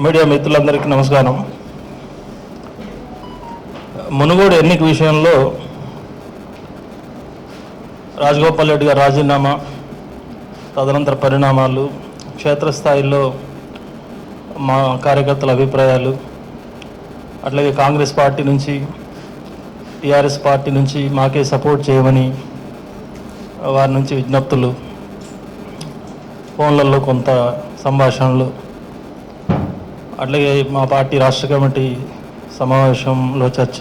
Media మిత్రులందరికీ నమస్కారం. మునుగోడు ఎన్నిక విషయంలో రాజగోపాల్ రెడ్డి గారు రాజీనామా, తదనంతర పరిణామాలు, క్షేత్రస్థాయిలో మా కార్యకర్తల అభిప్రాయాలు, అట్లాగే కాంగ్రెస్ పార్టీ నుంచి టీఆర్ఎస్ పార్టీ నుంచి మాకే సపోర్ట్ చేయమని వారి నుంచి విజ్ఞప్తులు, ఫోన్లలో కొంత సంభాషణలు, అట్లాగే మా పార్టీ రాష్ట్ర కమిటీ సమావేశంలో చర్చ,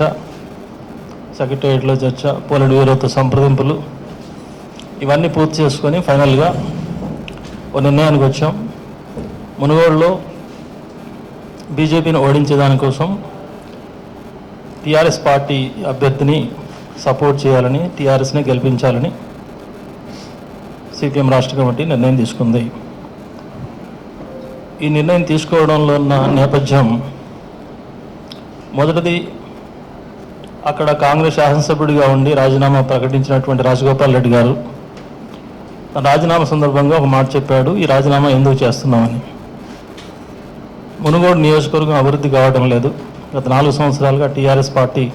సెక్రటేరియట్లో చర్చ, పోలిట్ బ్యూరోతో సంప్రదింపులు, ఇవన్నీ పూర్తి చేసుకొని ఫైనల్గా ఒక నిర్ణయానికి వచ్చాం. మునుగోడులో బీజేపీని ఓడించే దానికోసం టీఆర్ఎస్ పార్టీ అభ్యర్థిని సపోర్ట్ చేయాలని, టీఆర్ఎస్ని గెలిపించాలని సిపిఎం రాష్ట్ర కమిటీ నిర్ణయం తీసుకుంది. ఈ నిర్ణయం తీసుకోవడంలో ఉన్న నేపథ్యం, మొదటిది అక్కడ కాంగ్రెస్ శాసనసభ్యుడిగా ఉండి రాజీనామా ప్రకటించినటువంటి రాజగోపాల్ రెడ్డి గారు తన రాజీనామా సందర్భంగా ఒక మాట చెప్పాడు, ఈ రాజీనామా ఎందుకు చేస్తున్నామని. మునుగోడు నియోజకవర్గం అభివృద్ధి కావడం లేదు, గత 4 సంవత్సరాలుగా టీఆర్ఎస్ పార్టీ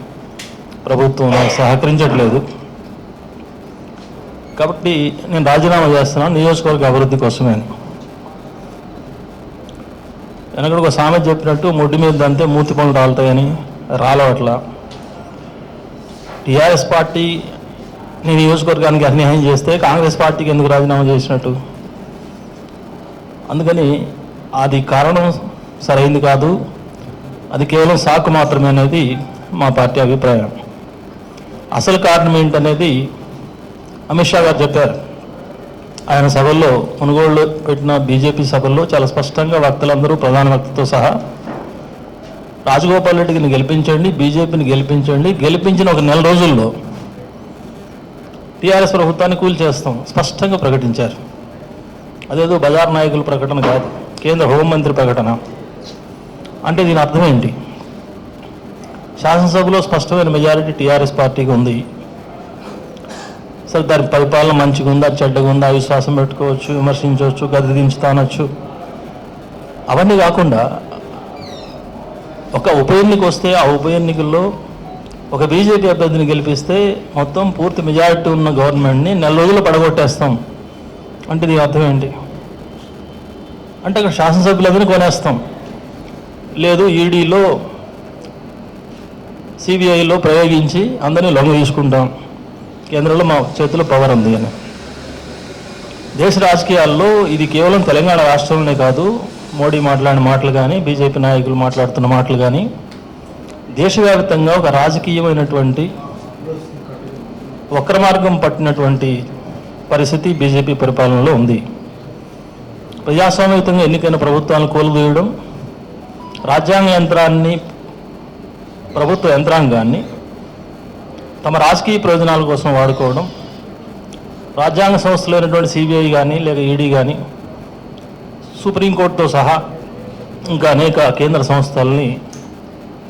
ప్రభుత్వం సహకరించట్లేదు, కాబట్టి నేను రాజీనామా చేస్తున్నాను నియోజకవర్గ అభివృద్ధి కోసమే. వెనకడు ఒక సామెత చెప్పినట్టు ముడ్డి మీద అంతే మూతి పనులు రాలుతాయని, రాలవట్లా. టీఆర్ఎస్ పార్టీ నియోజకవర్గానికి అన్యాయం చేస్తే కాంగ్రెస్ పార్టీకి ఎందుకు రాజీనామా చేసినట్టు? అందుకని అది కారణం సరైంది కాదు, అది కేవలం సాకు మాత్రమే అనేది మా పార్టీ అభిప్రాయం. అసలు కారణం ఏంటనేది అమిత్ షా గారు చెప్పారు. ఆయన సభల్లో, మునుగోడులో పెట్టిన బీజేపీ సభల్లో చాలా స్పష్టంగా వక్తలందరూ, ప్రధాన వక్తతో సహా, రాజగోపాల్ రెడ్డిని గెలిపించండి, బీజేపీని గెలిపించండి, గెలిపించిన ఒక నెల రోజుల్లో టీఆర్ఎస్ ప్రభుత్వాన్ని కూల్చేస్తాం స్పష్టంగా ప్రకటించారు. అదేదో బజార్ నాయకుల ప్రకటన కాదు, కేంద్ర హోంమంత్రి ప్రకటన. అంటే దీని అర్థం ఏంటి? శాసనసభలో స్పష్టమైన మెజారిటీ టీఆర్ఎస్ పార్టీకి ఉంది. సరే, దాని పరిపాలన మంచిగా ఉందా, చెడ్డగా ఉందా, విశ్వాసం పెట్టుకోవచ్చు, విమర్శించవచ్చు, గది దించుతానొచ్చు. అవన్నీ కాకుండా ఒక ఉప ఎన్నిక వస్తే ఆ ఉప ఎన్నికల్లో ఒక బీజేపీ అభ్యర్థిని గెలిపిస్తే మొత్తం పూర్తి మెజారిటీ ఉన్న గవర్నమెంట్ని నెల రోజులు పడగొట్టేస్తాం అంటే దీని అర్థం ఏంటి? అంటే అక్కడ శాసనసభ్యులందరినీ కొనేస్తాం, లేదు ఈడీలో సిబిఐలో ప్రయోగించి అందరినీ లొంగ తీసుకుంటాం, కేంద్రంలో మా చేతిలో పవర్ ఉంది అని. దేశ రాజకీయాల్లో ఇది కేవలం తెలంగాణ రాష్ట్రంలోనే కాదు, మోడీ మాట్లాడిన మాటలు కానీ, బీజేపీ నాయకులు మాట్లాడుతున్న మాటలు కానీ, దేశవ్యాప్తంగా ఒక రాజకీయమైనటువంటి వక్ర మార్గం పట్టినటువంటి పరిస్థితి బీజేపీ పరిపాలనలో ఉంది. ప్రజాస్వామ్యయుతంగా ఎన్నికైన ప్రభుత్వాలను కూలదోయడం, రాజ్యాంగ యంత్రాన్ని, ప్రభుత్వ యంత్రాంగాన్ని తమ రాజకీయ ప్రయోజనాల కోసం వాడుకోవడం, రాజ్యాంగ సంస్థలు అయినటువంటి సిబిఐ కానీ, లేక ఈడీ కానీ, సుప్రీంకోర్టుతో సహా ఇంకా అనేక కేంద్ర సంస్థలని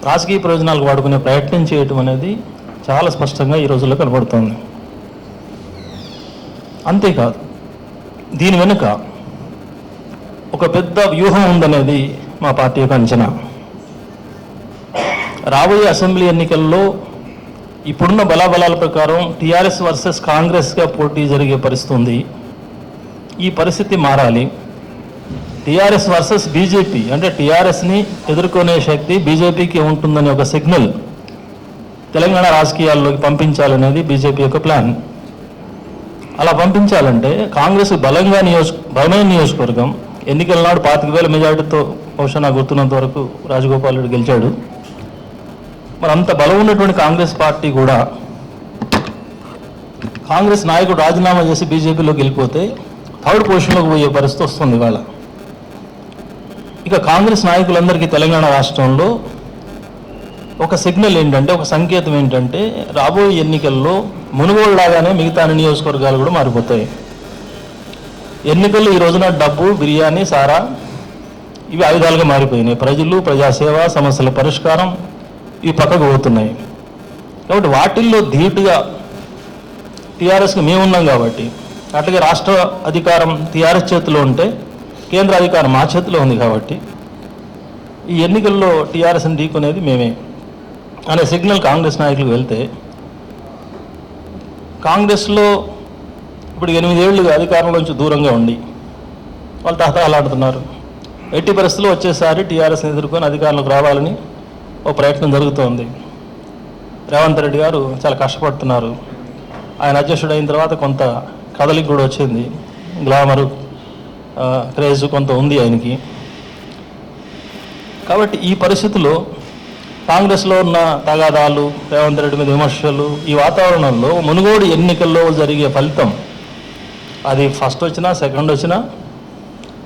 రాజకీయ ప్రయోజనాలకు వాడుకునే ప్రయత్నం చేయటం అనేది చాలా స్పష్టంగా ఈ రోజుల్లో కనబడుతుంది. అంతేకాదు, దీని వెనుక ఒక పెద్ద వ్యూహం ఉందనేది మా పార్టీ యొక్క అంచనా. రాబోయే అసెంబ్లీ ఎన్నికల్లో ఇప్పుడున్న బలాబలాల ప్రకారం టీఆర్ఎస్ వర్సెస్ కాంగ్రెస్గా పోటీ జరిగే పరిస్థితి ఉంది. ఈ పరిస్థితి మారాలి. టీఆర్ఎస్ వర్సెస్ బీజేపీ, అంటే టీఆర్ఎస్ని ఎదుర్కొనే శక్తి బీజేపీకి ఉంటుందనే ఒక సిగ్నల్ తెలంగాణ రాజకీయాల్లోకి పంపించాలనేది బీజేపీ యొక్క ప్లాన్. అలా పంపించాలంటే కాంగ్రెస్ బలమైన నియోజకవర్గం, ఎన్నికల నాడు 25,000 మెజార్టీతో బహుశా నాకు గుర్తున్నంత వరకు రాజగోపాల్ రెడ్డి గెలిచాడు. మరి అంత బలం ఉన్నటువంటి కాంగ్రెస్ పార్టీ కూడా కాంగ్రెస్ నాయకుడు రాజీనామా చేసి బీజేపీలోకి వెళ్ళిపోతే 3rd పొజిషన్లోకి పోయే పరిస్థితి వస్తుంది ఇవాళ. ఇక కాంగ్రెస్ నాయకులందరికీ తెలంగాణ రాష్ట్రంలో ఒక సిగ్నల్ ఏంటంటే, ఒక సంకేతం ఏంటంటే, రాబోయే ఎన్నికల్లో మునుగోడు లాగానే మిగతా అన్ని నియోజకవర్గాలు కూడా మారిపోతాయి. ఎన్నికల్లో ఈ రోజున డబ్బు, బిర్యానీ, సారా ఇవి ఆయుధాలుగా మారిపోయినాయి. ప్రజలు, ప్రజాసేవ, సమస్యల పరిష్కారం ఇవి పక్కకు పోతున్నాయి. కాబట్టి వాటిల్లో ధీటుగా టీఆర్ఎస్కి మేమున్నాం కాబట్టి, అట్లాగే రాష్ట్ర అధికారం టీఆర్ఎస్ చేతిలో ఉంటే కేంద్ర అధికారం మా చేతిలో ఉంది కాబట్టి ఈ ఎన్నికల్లో టీఆర్ఎస్ని ఢీకొనేది మేమే అనే సిగ్నల్ కాంగ్రెస్ నాయకులకు వెళ్తే, కాంగ్రెస్లో ఇప్పుడు 8 ఏళ్ళుగా అధికారంలోంచి దూరంగా ఉండి వాళ్ళు తహతహలాడుతున్నారు. ఎట్టి పరిస్థితుల్లో వచ్చేసారి టీఆర్ఎస్ని ఎదుర్కొని అధికారంలోకి రావాలని ఓ ప్రయత్నం జరుగుతోంది. రేవంత్ రెడ్డి గారు చాలా కష్టపడుతున్నారు. ఆయన అధ్యక్షుడు అయిన తర్వాత కొంత కదలిక కూడా వచ్చింది, గ్లామరు క్రేజ్ కొంత ఉంది ఆయనకి. కాబట్టి ఈ పరిస్థితుల్లో కాంగ్రెస్లో ఉన్న తగాదాలు, రేవంత్ రెడ్డి మీద విమర్శలు, ఈ వాతావరణంలో మునుగోడు ఎన్నికల్లో జరిగే ఫలితం అది ఫస్ట్ వచ్చినా సెకండ్ వచ్చినా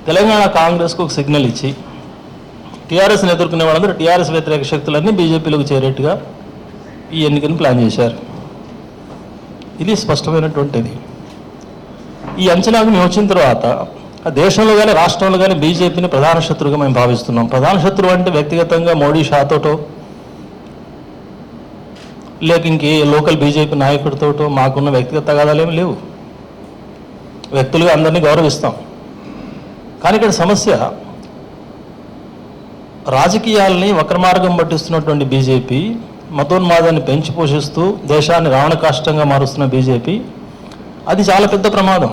తెలంగాణ కాంగ్రెస్కు ఒక సిగ్నల్ ఇచ్చి టీఆర్ఎస్ని ఎదుర్కొనే వాళ్ళందరూ టీఆర్ఎస్ వ్యతిరేక శక్తులన్నీ బీజేపీలోకి చేరేట్టుగా ఈ ఎన్నికను ప్లాన్ చేశారు. ఇది స్పష్టమైనటువంటిది. ఈ అంచనాకు మేము వచ్చిన తర్వాత దేశంలో కానీ రాష్ట్రంలో కానీ బీజేపీని ప్రధాన శత్రువుగా మేము భావిస్తున్నాం. ప్రధాన శత్రువు అంటే వ్యక్తిగతంగా మోడీ షాతోటో లేక ఇంకే లోకల్ బీజేపీ నాయకుడితోటో మాకున్న వ్యక్తిగత తగాదాలేమి లేవు. వ్యక్తులుగా అందరినీ గౌరవిస్తాం. కానీ ఇక్కడ సమస్య రాజకీయాలని వక్రమార్గం పట్టిస్తున్నటువంటి బీజేపీ, మతోన్మాదాన్ని పెంచి పోషిస్తూ దేశాన్ని రావణకాష్టంగా మారుస్తున్న బీజేపీ, అది చాలా పెద్ద ప్రమాదం.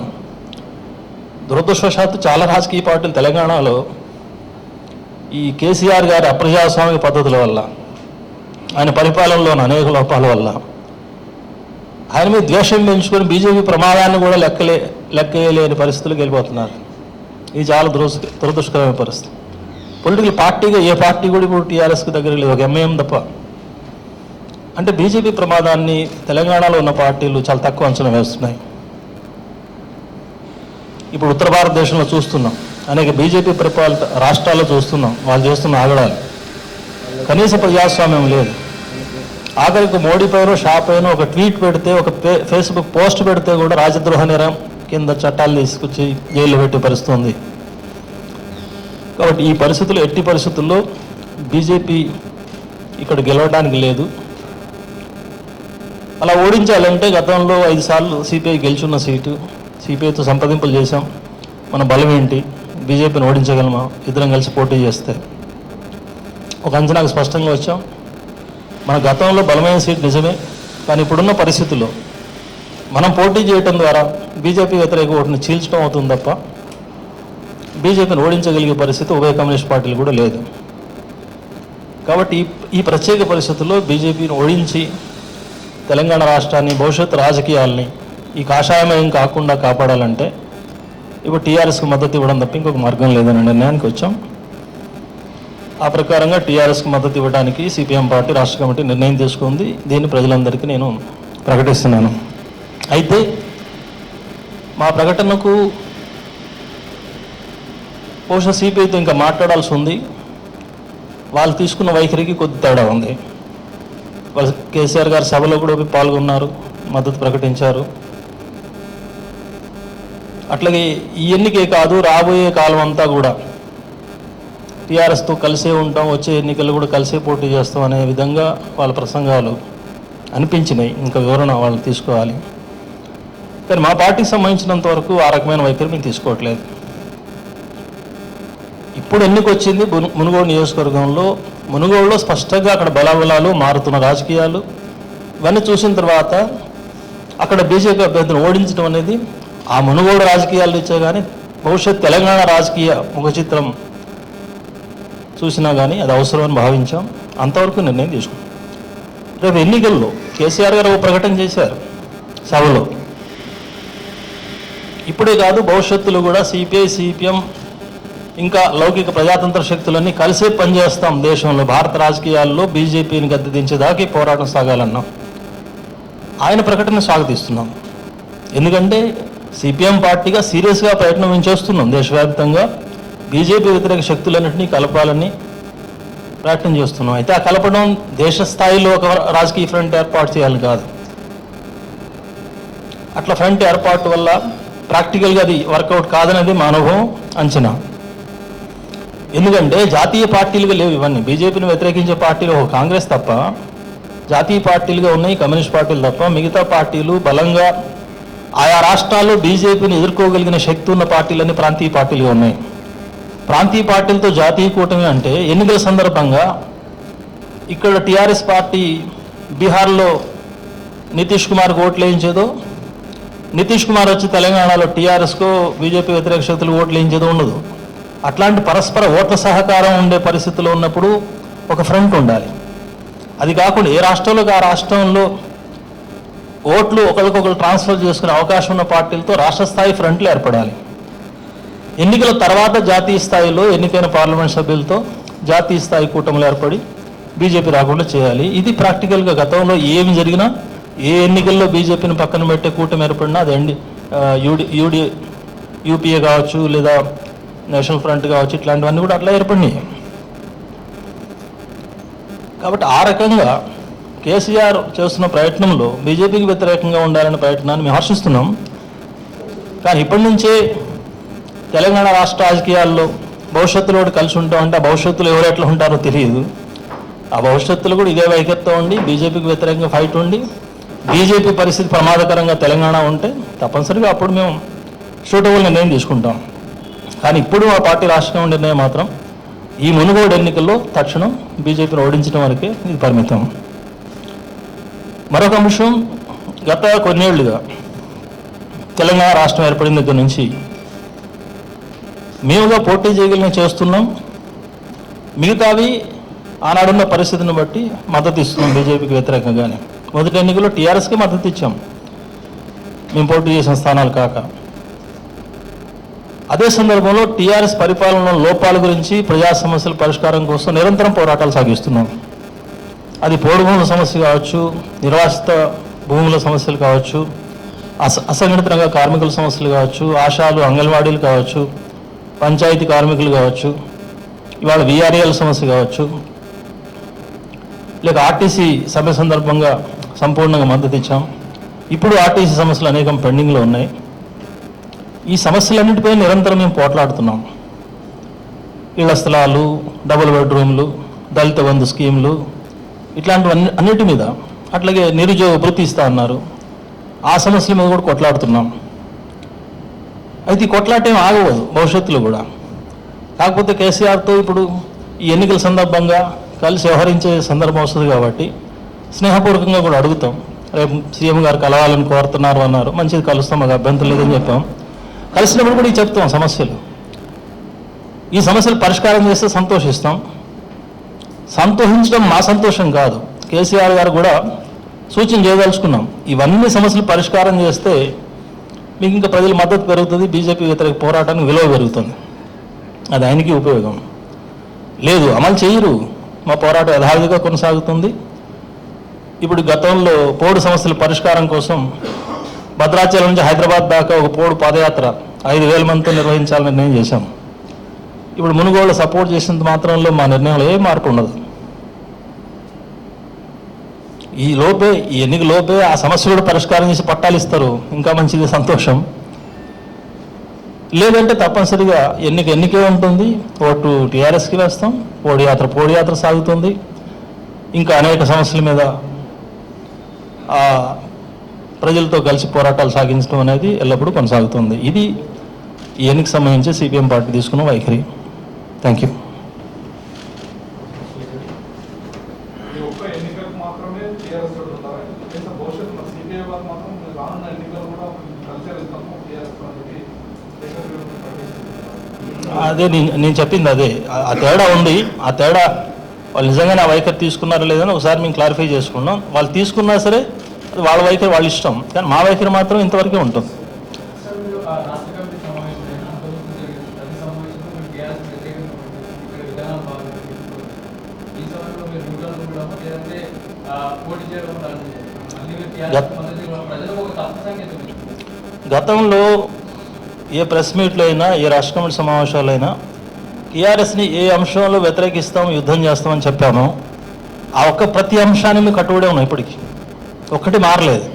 దురదృష్టవశాత్తు చాలా రాజకీయ పార్టీలు తెలంగాణలో ఈ కేసీఆర్ గారి అప్రజాస్వామిక పద్ధతుల వల్ల, ఆయన పరిపాలనలోని అనేక లోపాల వల్ల ఆయన మీద ద్వేషం పెంచుకొని బీజేపీ ప్రమాదాన్ని కూడా లెక్కలేని పరిస్థితులకు వెళ్ళిపోతున్నారు. ఇది చాలా దురదృష్టకరమైన పరిస్థితి. పొలిటికల్ పార్టీగా ఏ పార్టీ కూడా ఇప్పుడు టీఆర్ఎస్కి దగ్గర లేదు, ఒక ఎంఐఎం తప్ప. అంటే బీజేపీ ప్రమాదాన్ని తెలంగాణలో ఉన్న పార్టీలు చాలా తక్కువ అంచనా వేస్తున్నాయి. ఇప్పుడు ఉత్తర భారతదేశంలో చూస్తున్నాం, అనేక బీజేపీ పరిపాలిత రాష్ట్రాల్లో చూస్తున్నాం, వాళ్ళు చేస్తున్న ఆగడాలు. కనీస ప్రజాస్వామ్యం లేదు. ఆఖరికి మోడీ పైన షా పైన ఒక ట్వీట్ పెడితే, ఒక ఫేస్బుక్ పోస్ట్ పెడితే కూడా రాజద్రోహ నేరం కింద చట్టాలు తీసుకొచ్చి జైల్లో పెట్టే పరిస్థితి ఉంది. కాబట్టి ఈ పరిస్థితుల్లో ఎట్టి పరిస్థితుల్లో బీజేపీ ఇక్కడ గెలవడానికి లేదు. అలా ఓడించాలంటే గతంలో 5 సార్లు సిపిఐ గెలుచున్న సీటు, సిపిఐతో సంప్రదింపులు చేశాం. మన బలం ఏంటి, బీజేపీని ఓడించగలమా, ఇద్దరం కలిసి పోటీ చేస్తే ఒక అంచనాకు స్పష్టంగా వచ్చాం. మన గతంలో బలమైన సీట్ నిజమే, కానీ ఇప్పుడున్న పరిస్థితుల్లో మనం పోటీ చేయటం ద్వారా బీజేపీ వ్యతిరేక ఓటుని చీల్చడం అవుతుంది తప్ప బీజేపీని ఓడించగలిగే పరిస్థితి ఉభయ కమ్యూనిస్ట్ పార్టీలు కూడా లేదు. కాబట్టి ఈ ప్రత్యేక పరిస్థితుల్లో బీజేపీని ఓడించి తెలంగాణ రాష్ట్రాన్ని, భవిష్యత్తు రాజకీయాల్ని ఈ కాషాయమయం కాకుండా కాపాడాలంటే ఇప్పుడు టీఆర్ఎస్కు మద్దతు ఇవ్వడం తప్ప ఇంకొక మార్గం లేదనే నిర్ణయానికి వచ్చాం. ఆ ప్రకారంగా టీఆర్ఎస్కు మద్దతు ఇవ్వడానికి సిపిఎం పార్టీ రాష్ట్ర కమిటీ నిర్ణయం తీసుకుంది. దీన్ని ప్రజలందరికీ నేను ప్రకటిస్తున్నాను. అయితే మా ప్రకటనకు బహుశా సిపిఐతో ఇంకా మాట్లాడాల్సి ఉంది. వాళ్ళు తీసుకున్న వైఖరికి కొద్ది తేడా ఉంది. వాళ్ళు కేసీఆర్ గారి సభలో కూడా పాల్గొన్నారు, మద్దతు ప్రకటించారు. అట్లాగే ఈ ఎన్నికే కాదు, రాబోయే కాలం అంతా కూడా టీఆర్ఎస్తో కలిసే ఉంటాం, వచ్చే ఎన్నికలు కూడా కలిసే పోటీ చేస్తాం అనే విధంగా వాళ్ళ ప్రసంగాలు అనిపించినాయి. ఇంకా వివరణ వాళ్ళు తీసుకోవాలి. కానీ మా పార్టీకి సంబంధించినంత వరకు ఆ రకమైన వైఖరి మేము తీసుకోవట్లేదు. ఇప్పుడు ఎన్నిక వచ్చింది మునుగోడు నియోజకవర్గంలో. మునుగోడులో స్పష్టంగా అక్కడ బలాబలాలు మారుతున్న రాజకీయాలు ఇవన్నీ చూసిన తర్వాత అక్కడ బీజేపీ అభ్యర్థిని ఓడించడం అనేది ఆ మునుగోడు రాజకీయాలు ఇచ్చే కానీ భవిష్యత్ తెలంగాణ రాజకీయ ముఖ చిత్రం చూసినా కానీ అది అవసరమని భావించాం. అంతవరకు నిర్ణయం తీసుకున్నాం. రేపు ఎన్నికల్లో కేసీఆర్ గారు ఒక ప్రకటన చేశారు సభలో. ఇప్పుడే కాదు, భవిష్యత్తులో కూడా సిపిఐ, సిపిఎం ఇంకా లౌకిక ప్రజాతంత్ర శక్తులన్నీ కలిసే పనిచేస్తాం. దేశంలో భారత రాజకీయాల్లో బీజేపీని గద్దెదించేదాకా పోరాటం సాగాలన్నాం. ఆయన ప్రకటన స్వాగతిస్తున్నాం. ఎందుకంటే సిపిఎం పార్టీగా సీరియస్గా ప్రయత్నం మేము చేస్తున్నాం. దేశవ్యాప్తంగా బీజేపీ వ్యతిరేక శక్తులన్నింటినీ కలపాలని ప్రయత్నం చేస్తున్నాం. అయితే ఆ కలపడం దేశ స్థాయిలో ఒక రాజకీయ ఫ్రంట్ ఏర్పాటు చేయాలని కాదు. అట్లా ఫ్రంట్ ఏర్పాటు వల్ల ప్రాక్టికల్గా అది వర్కౌట్ కాదనేది మా అనుభవం, అంచనా. ఎందుకంటే జాతీయ పార్టీలుగా లేవు ఇవన్నీ. బీజేపీని వ్యతిరేకించే పార్టీలు ఒక కాంగ్రెస్ తప్ప జాతీయ పార్టీలుగా ఉన్నాయి, కమ్యూనిస్ట్ పార్టీలు తప్ప. మిగతా పార్టీలు బలంగా ఆయా రాష్ట్రాల్లో బీజేపీని ఎదుర్కోగలిగిన శక్తి ఉన్న పార్టీలన్నీ ప్రాంతీయ పార్టీలుగా ఉన్నాయి. ప్రాంతీయ పార్టీలతో జాతీయ కూటమి అంటే ఎన్నికల సందర్భంగా ఇక్కడ టీఆర్ఎస్ పార్టీ బీహార్లో నితీష్ కుమార్కి ఓట్లు వేయించేదో, నితీష్ కుమార్ వచ్చి తెలంగాణలో టీఆర్ఎస్కో బీజేపీ వ్యతిరేక శక్తులు ఓట్లు వేయించేదో ఉండదు. అట్లాంటి పరస్పర ఓట్ల సహకారం ఉండే పరిస్థితుల్లో ఉన్నప్పుడు ఒక ఫ్రంట్ ఉండాలి. అది కాకుండా ఏ రాష్ట్రంలోకి ఆ రాష్ట్రంలో ఓట్లు ఒకరికొకరు ట్రాన్స్ఫర్ చేసుకునే అవకాశం ఉన్న పార్టీలతో రాష్ట్ర స్థాయి ఫ్రంట్లు ఏర్పడాలి. ఎన్నికల తర్వాత జాతీయ స్థాయిలో ఎన్నికైన పార్లమెంట్ సభ్యులతో జాతీయ స్థాయి కూటములు ఏర్పడి బీజేపీ రాకుండా చేయాలి. ఇది ప్రాక్టికల్గా గతంలో ఏమి జరిగినా, ఏ ఎన్నికల్లో బీజేపీని పక్కన పెట్టే కూటమి ఏర్పడినా అది యూపీఏ కావచ్చు, లేదా నేషనల్ ఫ్రంట్ కావచ్చు, ఇట్లాంటివన్నీ కూడా అట్లా ఏర్పడినాయి. కాబట్టి ఆ రకంగా కేసీఆర్ చేస్తున్న ప్రయత్నంలో బీజేపీకి వ్యతిరేకంగా ఉండాలనే ప్రయత్నాన్ని మేము హర్షిస్తున్నాం. కానీ ఇప్పటి నుంచే తెలంగాణ రాష్ట్ర రాజకీయాల్లో భవిష్యత్తులో కలిసి ఉంటామంటే ఆ భవిష్యత్తులో ఎవరు ఎట్లా ఉంటారో తెలియదు. ఆ భవిష్యత్తులో కూడా ఇదే వైఖరితో ఉండి బీజేపీకి వ్యతిరేకంగా ఫైట్ ఉండి బీజేపీ పరిస్థితి ప్రమాదకరంగా తెలంగాణ ఉంటే తప్పనిసరిగా అప్పుడు మేము సూటబుల్ నిర్ణయం తీసుకుంటాం. కానీ ఇప్పుడు ఆ పార్టీ రాష్ట్రీయ నిర్ణయం మాత్రం ఈ మునుగోడు ఎన్నికల్లో తక్షణం బీజేపీని ఓడించడం వరకే ఇది పరిమితం. మరొక అంశం, గత కొన్నేళ్లుగా తెలంగాణ రాష్ట్రం ఏర్పడిన దగ్గర నుంచి మేముగా పోటీ చేయగలిగిన చేస్తున్నాం. మిగతావి ఆనాడున్న పరిస్థితిని బట్టి మద్దతు ఇస్తున్నాం బీజేపీకి వ్యతిరేకంగానే. మొదటి ఎన్నికల్లో టీఆర్ఎస్కి మద్దతు ఇచ్చాం మేము పోటీ చేసిన స్థానాలు కాక. అదే సందర్భంలో టీఆర్ఎస్ పరిపాలనలో లోపాల గురించి, ప్రజా సమస్యల పరిష్కారం కోసం నిరంతరం పోరాటాలు సాగిస్తున్నాం. అది పోడు భూముల సమస్య కావచ్చు, నిర్వాసిత భూముల సమస్యలు కావచ్చు, అసంఘటిత రంగ కార్మికుల సమస్యలు కావచ్చు, ఆశాలు, అంగన్వాడీలు కావచ్చు, పంచాయతీ కార్మికులు కావచ్చు, ఇవాళ వీఆర్ఏల సమస్య కావచ్చు, లేక ఆర్టీసీ సమ్మె సందర్భంగా సంపూర్ణంగా మద్దతు ఇచ్చాం. ఇప్పుడు ఆర్టీసీ సమస్యలు అనేకం పెండింగ్లో ఉన్నాయి. ఈ సమస్యలన్నిటిపై నిరంతరం మేము పోట్లాడుతున్నాం. ఇళ్ల స్థలాలు, డబుల్ బెడ్రూమ్లు, దళిత బంధు స్కీములు, ఇట్లాంటివన్నీ అన్నిటి మీద, అట్లాగే నిరుద్యోగ భృతి ఇస్తా అన్నారు, ఆ సమస్యల మీద కూడా కొట్లాడుతున్నాం. అయితే ఈ కొట్లాటేం ఆగవదు భవిష్యత్తులో కూడా. కాకపోతే కేసీఆర్తో ఇప్పుడు ఈ ఎన్నికల సందర్భంగా కలిసి వ్యవహరించే సందర్భం వస్తుంది కాబట్టి స్నేహపూర్వకంగా కూడా అడుగుతాం. రేపు సీఎం గారు కలవాలని కోరుతున్నారు అన్నారు, మంచిది కలుస్తాం, మాకు అభ్యంతరం లేదని చెప్పాం. కలిసినప్పుడు కూడా ఇది చెప్తాం సమస్యలు. ఈ సమస్యలు పరిష్కారం చేస్తే సంతోషిస్తాం. సంతోషించడం మా సంతోషం కాదు, కేసీఆర్ గారు కూడా సూచన చేయదలుచుకున్నాం. ఇవన్నీ సమస్యలు పరిష్కారం చేస్తే మీకు ఇంకా ప్రజల మద్దతు పెరుగుతుంది, బీజేపీ వ్యతిరేక పోరాటానికి విలువ పెరుగుతుంది. అది ఆయనకి ఉపయోగం. లేదు అమలు చేయరు, మా పోరాటం యథావిధిగా కొనసాగుతుంది. ఇప్పుడు గతంలో పోడు సమస్యల పరిష్కారం కోసం భద్రాచలం నుంచి హైదరాబాద్ దాకా ఒక పోడు పాదయాత్ర 5,000 మందితో నిర్వహించాలని నిర్ణయం చేశాం. ఇప్పుడు మునుగోళ్ళు సపోర్ట్ చేసినంత మాత్రంలో మా నిర్ణయంలో ఏ మార్పు ఉండదు. ఈ ఎన్నిక లోపే ఆ సమస్య కూడా పరిష్కారం చేసి పట్టాలు ఇస్తారు, ఇంకా మంచిది, సంతోషం. లేదంటే తప్పనిసరిగా ఎన్నికే ఉంటుంది, ఓటు టీఆర్ఎస్కి వేస్తాం, పోడి యాత్ర సాగుతుంది. ఇంకా అనేక సమస్యల మీద ప్రజలతో కలిసి పోరాటాలు సాగించడం అనేది ఎల్లప్పుడూ కొనసాగుతుంది. ఇది ఈ ఎన్నికకు సంబంధించి సిపిఎం పార్టీ తీసుకున్న వైఖరి. Thank you. అదే నేను చెప్పింది అదే. ఆ తేడా ఉంది. ఆ తేడా వాళ్ళు నిజంగానే ఆ వైఖరి తీసుకున్నారా లేదని ఒకసారి మేము క్లారిఫై చేసుకున్నాం. వాళ్ళు తీసుకున్నా సరే వాళ్ళ వైఖరి వాళ్ళ ఇష్టం, కానీ మా వైఖరి మాత్రం ఇంతవరకే ఉంటుంది. గతంలో ఏ ప్రెస్ మీట్లో అయినా, ఏ రాష్ట్ర కమిటీ సమావేశాలైనా టీఆర్ఎస్ని ఏ అంశంలో వ్యతిరేకిస్తాం, యుద్ధం చేస్తామని చెప్పామో ఆ ప్రతి అంశాన్ని మేము కట్టుబడే ఉన్నాం. ఇప్పటికీ ఒక్కటి మారలేదు.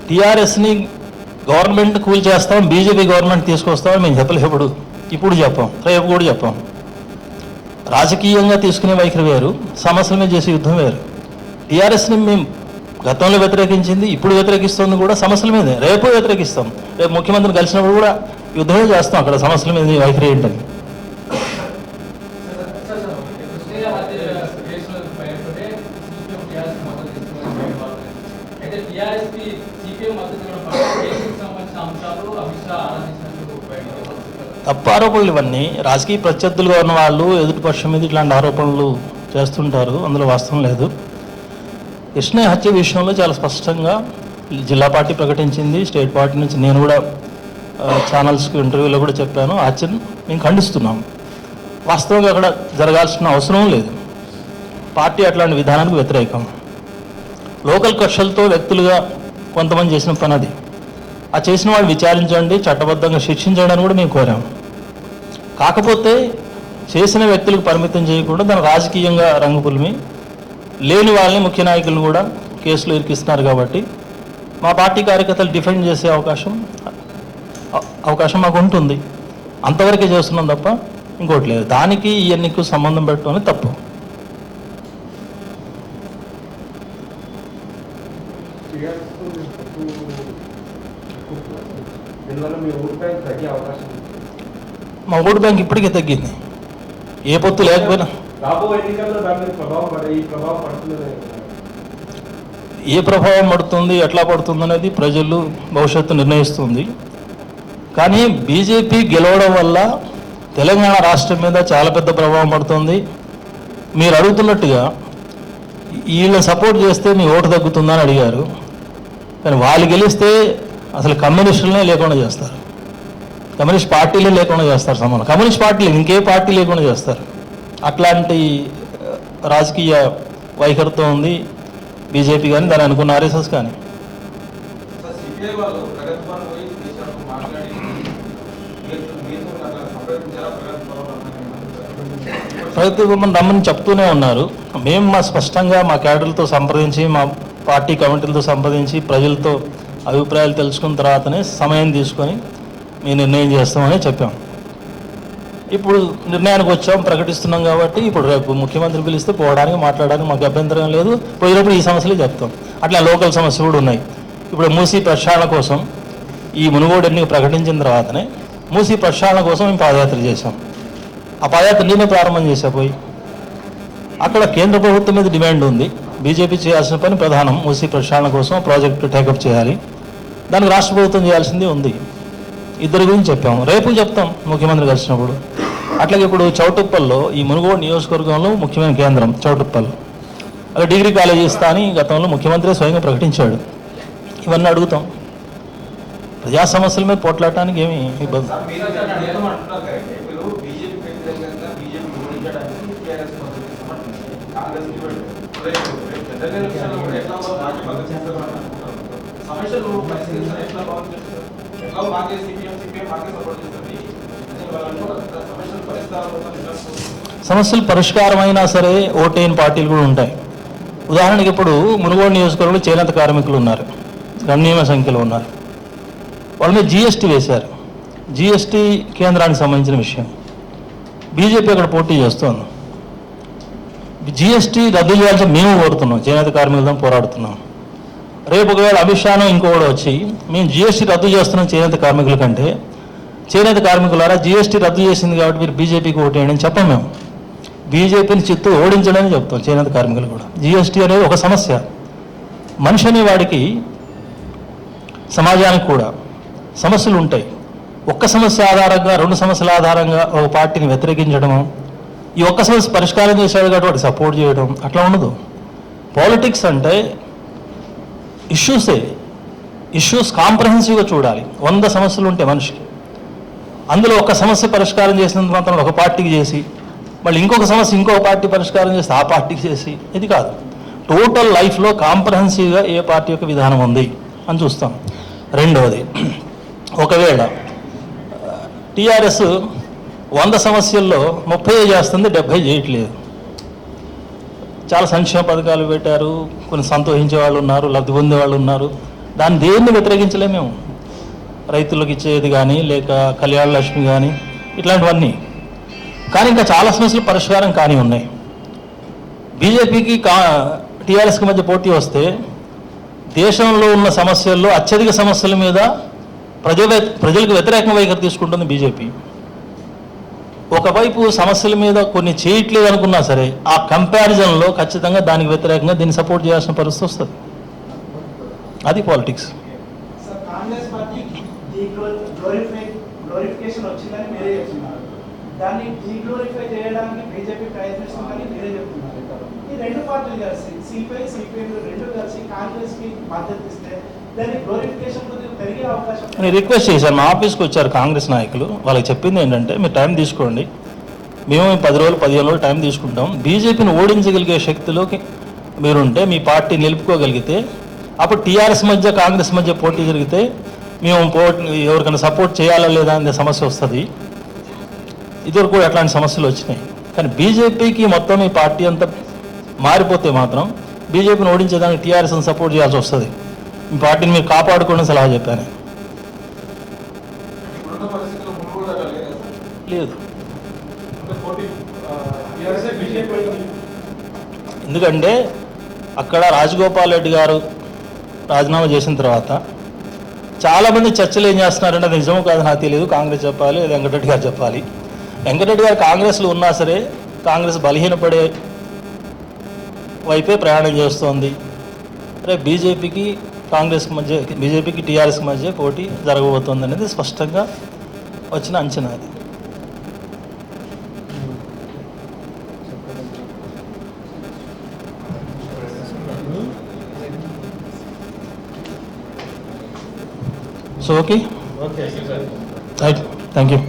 టీఆర్ఎస్ని గవర్నమెంట్ కూల్ చేస్తాం, బీజేపీ గవర్నమెంట్ తీసుకొస్తామని మేము చెప్పలేదు. ఇప్పుడు చెప్పాం, రేపు కూడా చెప్పాం. రాజకీయంగా తీసుకునే వైఖరి వేరు, సమస్యల మీద చేసే యుద్ధం వేరు. టీఆర్ఎస్ని మేము గతంలో వ్యతిరేకించింది, ఇప్పుడు వ్యతిరేకిస్తుంది కూడా సమస్యల మీదే. రేపు వ్యతిరేకిస్తాం. రేపు ముఖ్యమంత్రిని కలిసినప్పుడు కూడా యుద్ధమే చేస్తాం అక్కడ సమస్యల మీద వైఖరి ఏంటని. తప్పు ఆరోపణలు ఇవన్నీ. రాజకీయ ప్రత్యర్థులుగా ఉన్న వాళ్ళు ఎదుటిపక్షం మీద ఇట్లాంటి ఆరోపణలు చేస్తుంటారు, అందులో వాస్తవం లేదు. కృష్ణ హత్య విషయంలో చాలా స్పష్టంగా జిల్లా పార్టీ ప్రకటించింది, స్టేట్ పార్టీ నుంచి నేను కూడా ఛానల్స్కి ఇంటర్వ్యూలో కూడా చెప్పాను. హత్యను మేము ఖండిస్తున్నాం. వాస్తవంగా అక్కడ జరగాల్సిన అవసరం లేదు. పార్టీ అట్లాంటి విధానానికి వ్యతిరేకం. లోకల్ కక్షలతో వ్యక్తులుగా కొంతమంది చేసిన పని అది. ఆ చేసిన వాళ్ళు విచారించండి, చట్టబద్ధంగా శిక్షించండి కూడా మేము కోరాం. కాకపోతే చేసిన వ్యక్తులకు పరిమితం చేయకుండా దాన్ని రాజకీయంగా రంగుపులిమి లేని వాళ్ళని, ముఖ్య నాయకులను కూడా కేసులు ఇరికిస్తున్నారు. కాబట్టి మా పార్టీ కార్యకర్తలు డిఫెండ్ చేసే అవకాశం మాకు ఉంటుంది. అంతవరకే చేస్తున్నాం తప్ప ఇంకోటి లేదు. దానికి ఈ ఎన్నికకు సంబంధం పెట్టడం తప్పు. మా ఓటు బ్యాంక్ ఇప్పటికే తగ్గింది. ఏ పొత్తు లేకపోయినా ఏ ప్రభావం పడుతుంది, ఎట్లా పడుతుంది అనేది ప్రజలు భవిష్యత్తు నిర్ణయిస్తుంది. కానీ బీజేపీ గెలవడం వల్ల తెలంగాణ రాష్ట్రం మీద చాలా పెద్ద ప్రభావం పడుతుంది. మీరు అడుగుతున్నట్టుగా వీళ్ళని సపోర్ట్ చేస్తే మీ ఓటు తగ్గుతుందని అడిగారు. కానీ వాళ్ళు గెలిస్తే అసలు కమ్యూనిస్టులనే లేకుండా చేస్తారు, కమ్యూనిస్ట్ పార్టీలే లేకుండా చేస్తారు. సమానం కమ్యూనిస్ట్ పార్టీలు ఇంకే పార్టీ లేకుండా చేస్తారు. అట్లాంటి రాజకీయ వైఖరితో ఉంది బీజేపీ కానీ, దాన్ని అనుకున్న ఆర్ఎస్ఎస్ కానీ. ప్రగతి భవన్ రమ్మని చెప్తూనే ఉన్నారు. మేము స్పష్టంగా మా క్యాడర్లతో సంప్రదించి, మా పార్టీ కమిటీలతో సంప్రదించి, ప్రజలతో అభిప్రాయాలు తెలుసుకున్న తర్వాతనే సమయం తీసుకొని మేము నిర్ణయం చేస్తామని చెప్పాం. ఇప్పుడు నిర్ణయానికి వచ్చాం, ప్రకటిస్తున్నాం. కాబట్టి ఇప్పుడు రేపు ముఖ్యమంత్రి పిలిస్తే పోవడానికి, మాట్లాడడానికి మాకు అభ్యంతరం లేదు. పోయినప్పుడు ఈ సమస్యలు చెప్తాం. అట్లా లోకల్ సమస్యలు కూడా ఉన్నాయి. ఇప్పుడు మూసీ ప్రక్షాళన కోసం ఈ మునుగోడు ఎన్నిక ప్రకటించిన తర్వాతనే మూసీ ప్రక్షాళన కోసం మేము పాదయాత్ర చేశాం. ఆ పాదయాత్ర నేనే ప్రారంభం చేశా. పోయి అక్కడ కేంద్ర ప్రభుత్వం మీద డిమాండ్ ఉంది. బీజేపీ చేయాల్సిన పని ప్రధానం, మూసీ ప్రక్షాళన కోసం ప్రాజెక్టు టేకప్ చేయాలి. దానికి రాష్ట్ర ప్రభుత్వం చేయాల్సింది ఉంది. ఇద్దరి గురించి చెప్పాము, రేపు చెప్తాం ముఖ్యమంత్రి కలిసినప్పుడు. అట్లాగే ఇప్పుడు చౌటుప్పల్లో, ఈ మునుగోడు నియోజకవర్గంలో ముఖ్యమైన కేంద్రం చౌటుప్పల్, అక్కడ డిగ్రీ కాలేజీ ఇస్తా అని గతంలో ముఖ్యమంత్రి స్వయంగా ప్రకటించాడు. ఇవన్నీ అడుగుతాం. ప్రజా సమస్యల మీద పోట్లాడటానికి ఏమి ఇబ్బంది. సమస్యలు పరిష్కారం అయినా సరే ఓటైన పార్టీలు కూడా ఉంటాయి. ఉదాహరణకి ఇప్పుడు మునుగోడు నియోజకవర్గంలో చేనేత కార్మికులు ఉన్నారు, గణనీయమైన సంఖ్యలో ఉన్నారు. వాళ్ళ మీద జీఎస్టీ వేశారు. జీఎస్టీ కేంద్రానికి సంబంధించిన విషయం. బీజేపీ అక్కడ పోటీ చేస్తోంది. జీఎస్టీ రద్దు చేయాల్సి మేము కోరుతున్నాం, చేనేత కార్మికులతో పోరాడుతున్నాం. రేపు ఒకవేళ అమిత్ షాను ఇంకోటి వచ్చి మేము జీఎస్టీ రద్దు చేస్తున్నాం చేనేత కార్మికుల కంటే, చేనేత కార్మికులారా జీఎస్టీ రద్దు చేసింది కాబట్టి మీరు బీజేపీకి ఓటేయండి అని చెప్పం. మేము బీజేపీని చిత్తు ఓడించడని చెప్తాం. చేనేత కార్మికులు కూడా జీఎస్టీ అనేది ఒక సమస్య. మనిషి అనే వాడికి, సమాజానికి కూడా సమస్యలు ఉంటాయి. ఒక్క సమస్య ఆధారంగా, రెండు సమస్యల ఆధారంగా ఒక పార్టీని వ్యతిరేకించడము, ఈ ఒక్క సమస్య పరిష్కారం చేశాడు కాబట్టి వాటికి సపోర్ట్ చేయడం అట్లా ఉండదు. పాలిటిక్స్ అంటే ఇష్యూస్ కాంప్రహెన్సివ్గా చూడాలి. 100 సమస్యలు ఉంటాయి మనిషికి, అందులో ఒక సమస్య పరిష్కారం చేసినంత మాత్రం ఒక పార్టీకి చేసి, మళ్ళీ ఇంకొక సమస్య ఇంకొక పార్టీ పరిష్కారం చేస్తే ఆ పార్టీకి చేసి, ఇది కాదు. టోటల్ లైఫ్లో కాంప్రహెన్సివ్గా ఏ పార్టీ యొక్క విధానం ఉంది అని చూస్తాం. రెండవది, ఒకవేళ టీఆర్ఎస్ 100 సమస్యల్లో 30 చేస్తుంది, 70 చేయట్లేదు. చాలా సంక్షేమ పథకాలు పెట్టారు, కొన్ని సంతోషించే వాళ్ళు ఉన్నారు, లబ్ధి పొందే వాళ్ళు ఉన్నారు. దాన్ని దేన్ని వ్యతిరేకించలే మేము. రైతులకు ఇచ్చేది కానీ, లేక కళ్యాణ లక్ష్మి కానీ, ఇట్లాంటివన్నీ. కానీ ఇంకా చాలా సమస్యలు పరిష్కారం కానీ ఉన్నాయి. బీజేపీకి టీఆర్ఎస్కి మధ్య పోటీ వస్తే దేశంలో ఉన్న సమస్యల్లో అత్యధిక సమస్యల మీద ప్రజలకు వ్యతిరేకంగా వైఖరి తీసుకుంటుంది బీజేపీ. ఒకవైపు సమస్యల మీద కొన్ని చేయట్లేదు అనుకున్నా సరే, ఆ కంపారిజన్లో ఖచ్చితంగా దానికి వ్యతిరేకంగా దీన్ని సపోర్ట్ చేయాల్సిన పరిస్థితి వస్తుంది. అది పాలిటిక్స్. గ్లోరిఫికేషన్ వచ్చిందని మీరే చెప్తున్నారు. దాన్ని డీగ్లోరిఫై చేయడానికి బీజేపీ ప్రయత్నిస్తుందని మీరే చెప్తున్నారు. ఈ రెండు పార్టీలు కలిసి సిపిఐ రెండు కలిసి కాంగ్రెస్కి మద్దతు ఇస్తే దాన్ని గ్లోరిఫికేషన్ కొద్దిగా పెరిగే అవకాశం. నేను రిక్వెస్ట్ చేశాను, మా ఆఫీస్కి వచ్చారు కాంగ్రెస్ నాయకులు. వాళ్ళకి చెప్పింది ఏంటంటే, మీరు టైం తీసుకోండి, మేము 10 రోజులు 15 రోజులు టైం తీసుకుంటాం. బీజేపీని ఓడించగలిగే శక్తిలోకి మీరుంటే, మీ పార్టీ నిలుపుకోగలిగితే, అప్పుడు టీఆర్ఎస్ మధ్య కాంగ్రెస్ మధ్య పోటీ జరిగితే మేము ఎవరికైనా సపోర్ట్ చేయాలా లేదా అనే సమస్య వస్తుంది. ఇదివరకు కూడా అట్లాంటి సమస్యలు వచ్చినాయి. కానీ బీజేపీకి మొత్తం ఈ పార్టీ అంతా మారిపోతే మాత్రం బీజేపీని ఓడించేదానికి టీఆర్ఎస్ని సపోర్ట్ చేయాల్సి వస్తుంది. మీ పార్టీని మీరు కాపాడుకోవడం సలహా చెప్పాను. లేదు, ఎందుకంటే అక్కడ రాజగోపాల్ రెడ్డి గారు రాజీనామా చేసిన తర్వాత చాలామంది చర్చలు ఏం చేస్తున్నారంటే, అది నిజమో కాదు నాకు తెలియదు, కాంగ్రెస్ చెప్పాలి, వెంకటరెడ్డి గారు చెప్పాలి. వెంకటరెడ్డి గారు కాంగ్రెస్లో ఉన్నా సరే కాంగ్రెస్ బలహీనపడే వైపే ప్రయాణం చేస్తోంది. రేపు బీజేపీకి కాంగ్రెస్కి మధ్య, బీజేపీకి టీఆర్ఎస్కి మధ్య పోటీ జరగబోతోంది అనేది స్పష్టంగా వచ్చిన అంచనా అది. So okay, right, thank you.